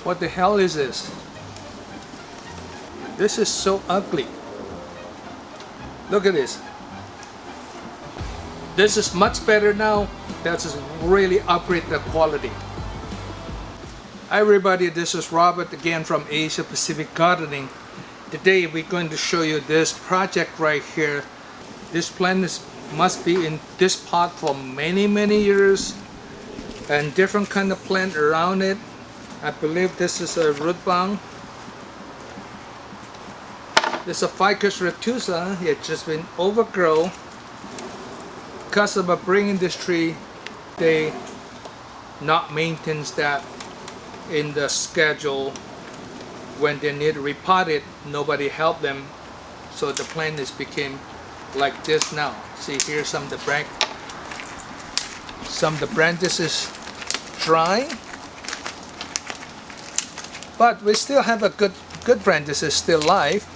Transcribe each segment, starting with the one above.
What the hell is this? This is so ugly. Look at this. This is much better now. That's really upgrade the quality. Hi everybody, this is Robert again from Asia Pacific Gardening. Today we're going to show you this project right here. This plant must be in this pot for many years, and different kind of plant around it. I believe this is a root bound. This is a Ficus retusa. It's just been overgrown. Customer bringing this tree, they not maintain that in the schedule. When they need to repot it, nobody helped them, so the plant is became like this now. See here, some of the branches is dry, but we still have a good branches is still alive.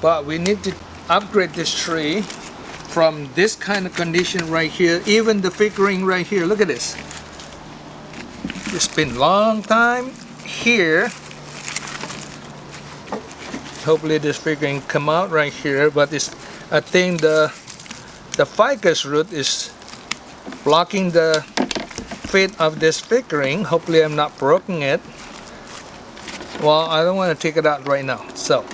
But we need to upgrade this tree from this kind of condition right here. Even the figuring right here, look at this. It's been a long time here. Hopefully this figuring come out right here, but it's, I think the ficus root is blocking the feet of this figuring. Hopefully I'm not broken it. Well, I don't want to take it out right now. So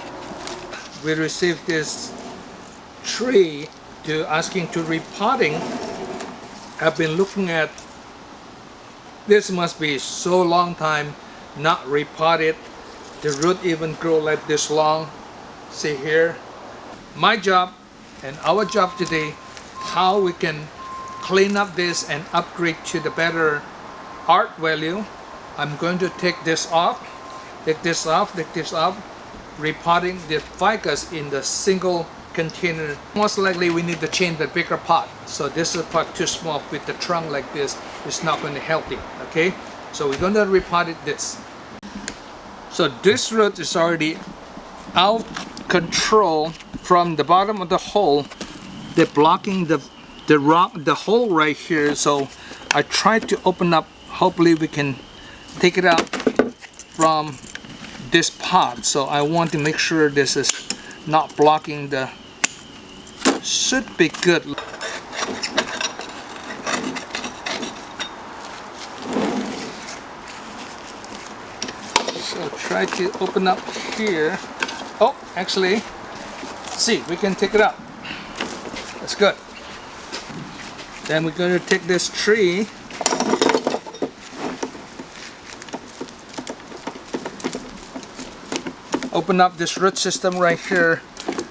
we received this tree to asking to repotting. I've been looking at this, must be so long time not repotted. The root even grow like this long. See here. My job and our job today, how we can clean up this and upgrade to the better art value. I'm going to take this off, repotting the ficus in the single container. Most likely we need to change the bigger pot. So this is a pot too small with the trunk like this. It's not going to help it. Okay, so we're going to repot it this. So this root is already out control from the bottom of the hole. They're blocking the hole right here. So I tried to open up. Hopefully we can take it out from this pot. So I want to make sure this is not blocking the. Should be good. So try to open up here. Oh, actually, see, we can take it out. That's good. Then we're going to take this tree. Open up this root system right here.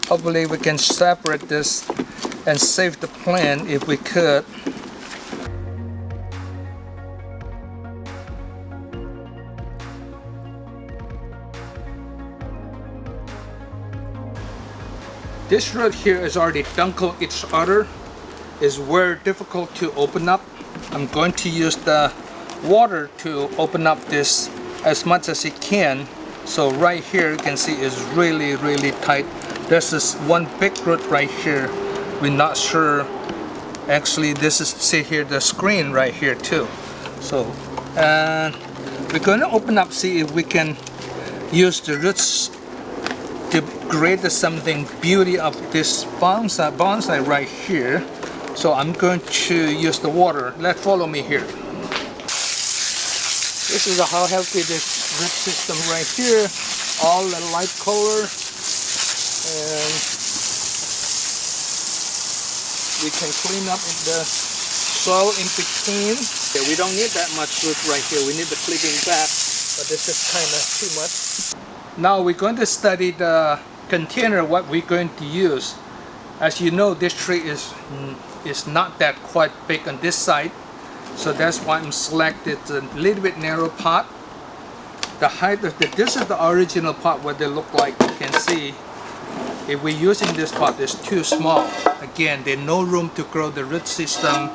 Hopefully we can separate this and save the plant if we could. This root here is already dunkled each other. It's very difficult to open up. I'm going to use the water to open up this as much as it can. So right here you can see it's really tight. This is one big root right here. We're not sure. Actually, this is, see here, the screen right here too. So we're going to open up, see if we can use the roots to create something beauty of this bonsai right here. So I'm going to use the water. Let's follow me here. This is how healthy this root system right here. All the light color. And we can clean up the soil in between. Okay, we don't need that much root right here. We need the clipping back, but this is kind of too much. Now we're going to study the container, what we're going to use. As you know, this tree is not that quite big on this side, so that's why I'm selected a little bit narrow pot. The height of this is the original pot, what they look like. You can see. If we're using this pot, it's too small. Again, there's no room to grow the root system,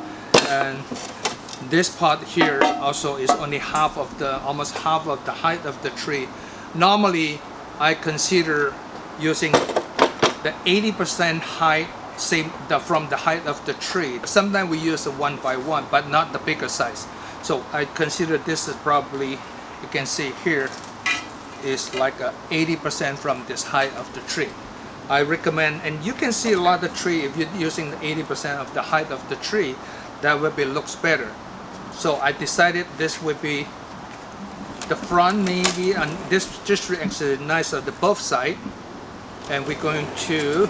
and this pot here also is only almost half of the height of the tree. Normally, I consider using the 80% height, from the height of the tree. Sometimes we use a 1 by 1, but not the bigger size. So I consider this is probably you can see here is like a 80% from this height of the tree. I recommend, and you can see a lot of tree if you're using the 80% of the height of the tree, that will be looks better. So I decided this would be the front maybe, and this tree actually is nice on the both side, and we're going to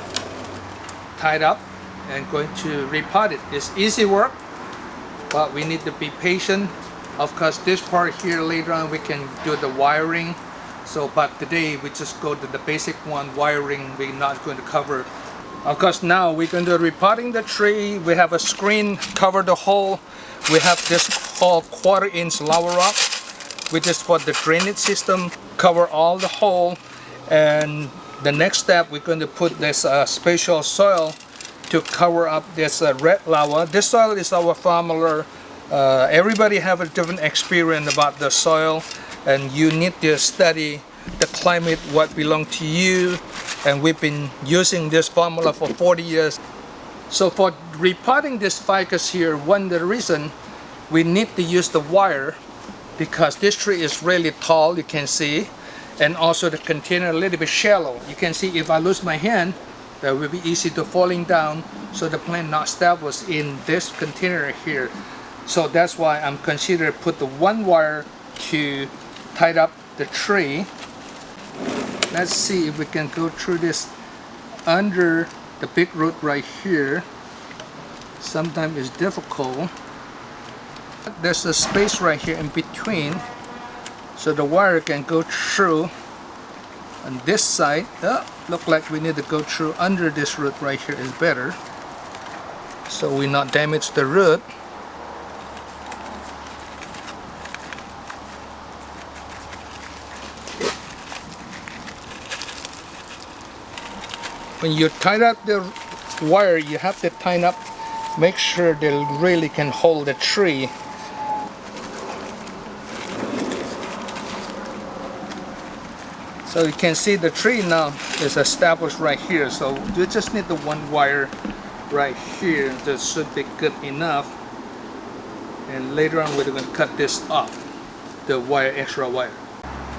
tie it up and going to repot it. It's easy work, but we need to be patient. Of course, this part here later on we can do the wiring. So, but today we just go to the basic one, wiring. We're not going to cover. Of course, now we're going to repotting the tree. We have a screen cover the hole. We have this whole 1/4 inch lava rock, which is for the drainage system. Cover all the hole, and the next step we're going to put this special soil to cover up this red lava. This soil is our formula. Everybody have a different experience about the soil, and you need to study the climate, what belong to you, and we've been using this formula for 40 years. So for repotting this ficus here, one of the reason we need to use the wire, because this tree is really tall, you can see, and also the container a little bit shallow. You can see if I lose my hand, that will be easy to falling down, so the plant not established in this container here. So that's why I'm considering put the one wire to tie up the tree. Let's see if we can go through this under the big root right here. Sometimes it's difficult. There's a space right here in between, so the wire can go through on this side. Look like we need to go through under this root right here is better, so we not damage the root. When you tie up the wire, you have to tie up, make sure they really can hold the tree. So you can see the tree now is established right here. So you just need the one wire right here. That should be good enough. And later on we're going to cut this off, the wire, extra wire.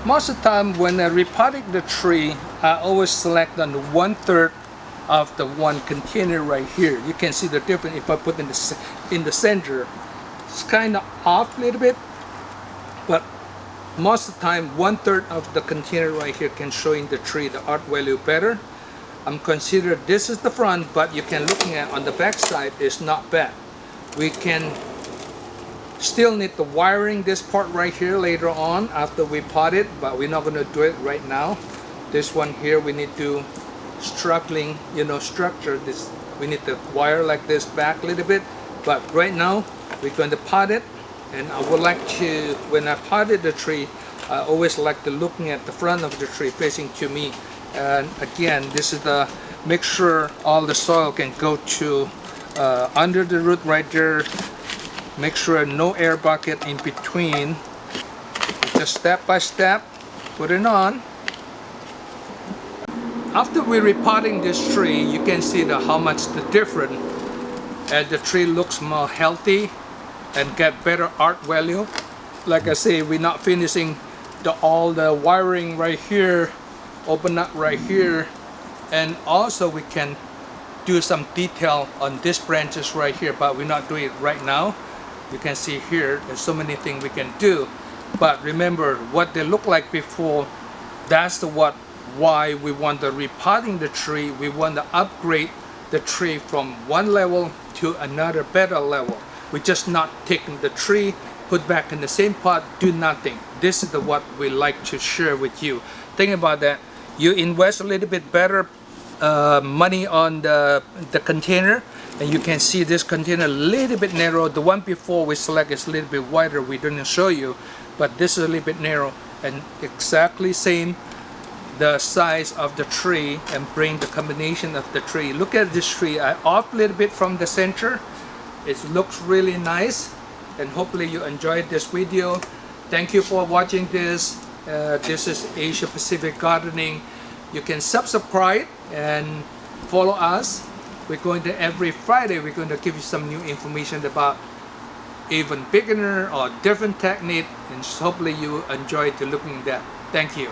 Most of the time when I repotting the tree, I always select on the 1/3 of the one container right here. You can see the difference if I put in the center. It's kind of off a little bit, but most of the time 1/3 of the container right here can show in the tree the art value better. I'm considered this is the front, but you can looking at on the back side is not bad. We can still need the wiring this part right here later on after we pot it, but we're not going to do it right now. This one here we need to structure this. We need to wire like this back a little bit, but right now we're going to pot it. And I would like to, when I potted the tree, I always like to looking at the front of the tree facing to me. And again, this is the make sure all the soil can go to under the root right there. Make sure no air bucket in between. Just step by step, put it on. After we're repotting this tree, you can see how much the difference, and the tree looks more healthy and get better art value. Like I say, we're not finishing all the wiring right here, open up right here, and also we can do some detail on these branches right here, but we're not doing it right now. You can see here there's so many things we can do, but remember what they look like before. That's why we want to repotting the tree. We want to upgrade the tree from one level to another better level. We're just not taking the tree, put back in the same pot, do nothing. This is what we like to share with you. Think about that. You invest a little bit better money on the container, and you can see this container a little bit narrow. The one before we select is a little bit wider. We didn't show you, but this is a little bit narrow, and exactly same the size of the tree, and bring the combination of the tree. Look at this tree. I off a little bit from the center. It looks really nice, and hopefully you enjoyed this video. Thank you for watching this. This is Asia Pacific Gardening. You can subscribe and follow us. We're going to every Friday we're going to give you some new information about even beginner or different technique, and hopefully you enjoy to looking at that. Thank you.